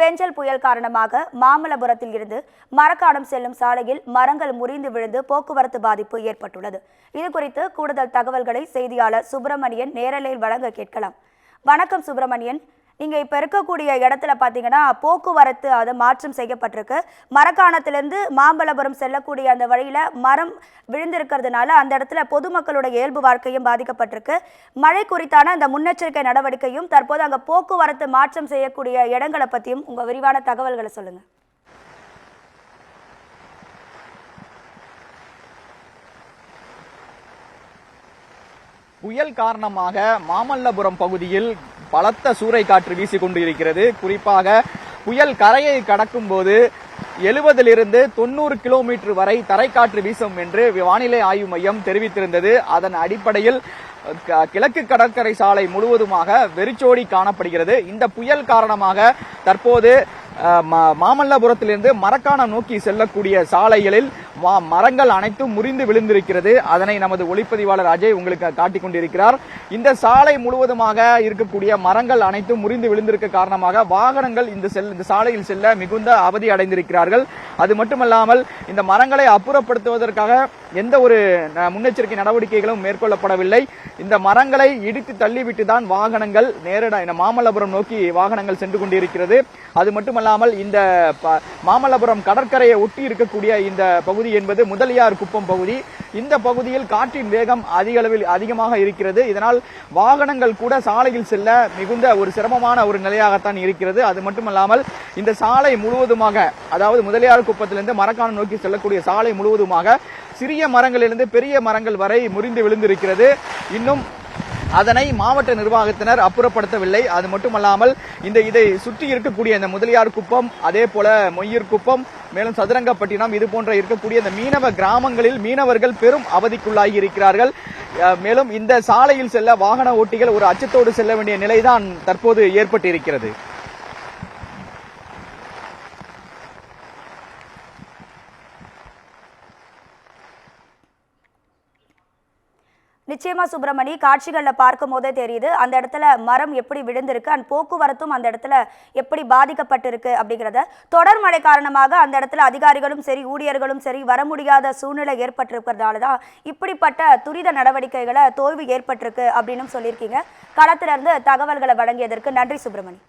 பெஞ்சல் புயல் காரணமாக மாமல்லபுரத்தில் இருந்து மரக்காணம் செல்லும் சாலையில் மரங்கள் முறிந்து விழுந்து போக்குவரத்து பாதிப்பு ஏற்பட்டுள்ளது. இதுகுறித்து கூடுதல் தகவல்களை செய்தியாளர் சுப்பிரமணியன் நேரலையில் வழங்க கேட்கலாம். வணக்கம் சுப்பிரமணியன், இங்கே இப்போ இருக்கக்கூடிய இடத்துல பார்த்தீங்கன்னா போக்குவரத்து அது மாற்றம் செய்யப்பட்டிருக்கு. மரக்காணத்திலிருந்து மாமல்லபுரம் செல்லக்கூடிய அந்த வழியில் மரம் விழுந்திருக்கிறதுனால அந்த இடத்துல பொதுமக்களுடைய இயல்பு வாழ்க்கையும் பாதிக்கப்பட்டிருக்கு. மழை குறித்தான அந்த முன்னெச்சரிக்கை நடவடிக்கையும் தற்போது அங்கே போக்குவரத்து மாற்றம் செய்யக்கூடிய இடங்களை பற்றியும் உங்கள் விரிவான தகவல்களை சொல்லுங்கள். புயல் காரணமாக மாமல்லபுரம் பகுதியில் பலத்த சூறை காற்று வீசிக் கொண்டிருக்கிறது. குறிப்பாக புயல் கரையை கடக்கும் போது 70 to 90 கிலோமீட்டர் வரை தரைக்காற்று வீசும் என்று வானிலை ஆய்வு மையம் தெரிவித்திருந்தது. அதன் அடிப்படையில் கிழக்கு கடற்கரை சாலை முழுவதுமாக வெறிச்சோடி காணப்படுகிறது. இந்த புயல் காரணமாக தற்போது மாமல்லபுரத்திலிருந்து மரக்காணம் நோக்கி செல்லக்கூடிய சாலைகளில் மரங்கள் அனைத்தும் முறிந்து விழுந்திருக்கிறது. அதனை நமது ஒளிப்பதிவாளர் அஜய் உங்களுக்கு காட்டிக் கொண்டிருக்கிறார். இந்த சாலை முழுவதுமாக இருக்கக்கூடிய மரங்கள் அனைத்தும் முறிந்து விழுந்திருக்க காரணமாக வாகனங்கள் இந்த சாலையில் செல்ல மிகுந்த அவதி அடைந்திருக்கிறார்கள். அது மட்டுமல்லாமல் இந்த மரங்களை அப்புறப்படுத்துவதற்காக எந்த ஒரு முன்னெச்சரிக்கை நடவடிக்கைகளும் மேற்கொள்ளப்படவில்லை. இந்த மரங்களை இடித்து தள்ளிவிட்டு தான் வாகனங்கள் நேரடியாக மாமல்லபுரம் நோக்கி வாகனங்கள் சென்று கொண்டிருக்கிறது. அது மட்டுமல்லாமல் இந்த மாமல்லபுரம் கடற்கரையை ஒட்டி இருக்கக்கூடிய இந்த பகுதி என்பது முதலியார் குப்பம் பகுதி. இந்த பகுதியில் காற்றின் வேகம் அதிகமாக இருக்கிறது. இதனால் வாகனங்கள் கூட சாலையில் செல்ல மிகுந்த ஒரு சிரமமான ஒரு நிலையாகத்தான் இருக்கிறது. அது மட்டுமல்லாமல் இந்த சாலை முழுவதுமாக, அதாவது முதலியார் குப்பத்திலிருந்து மரக்காணம் நோக்கி செல்லக்கூடிய சாலை முழுவதுமாக சிறிய மரங்களிலிருந்து பெரிய மரங்கள் வரை முறிந்து விழுந்திருக்கிறது. இன்னும் அதனை மாவட்ட நிர்வாகத்தினர் அப்புறப்படுத்தவில்லை. அது மட்டுமல்லாமல் இதை சுற்றி இருக்கக்கூடிய இந்த முதலியார் குப்பம், அதே போல மொய்யர் குப்பம், மேலும் சதுரங்கப்பட்டினம், இது போன்ற இருக்கக்கூடிய இந்த மீனவ கிராமங்களில் மீனவர்கள் பெரும் அவதிக்குள்ளாகி இருக்கிறார்கள். மேலும் இந்த சாலையில் செல்ல வாகன ஓட்டிகள் ஒரு அச்சத்தோடு செல்ல வேண்டிய நிலைதான் தற்போது ஏற்பட்டிருக்கிறது. நிச்சயமா சுப்பிரமணி, காட்சிகளில் பார்க்கும் போதே தெரியுது அந்த இடத்துல மரம் எப்படி விழுந்திருக்கு, அந்த போக்குவரத்தும் அந்த இடத்துல எப்படி பாதிக்கப்பட்டிருக்கு அப்படிங்கிறத. தொடர் மழை காரணமாக அந்த இடத்துல அதிகாரிகளும் சரி ஊழியர்களும் சரி வர முடியாத சூழ்நிலை ஏற்பட்டிருக்கிறதால தான் இப்படிப்பட்ட துரித நடவடிக்கைகளை தோல்வி ஏற்பட்டிருக்கு அப்படின்னு சொல்லியிருக்கீங்க. களத்திலிருந்து தகவல்களை வழங்கியதற்கு நன்றி சுப்பிரமணி.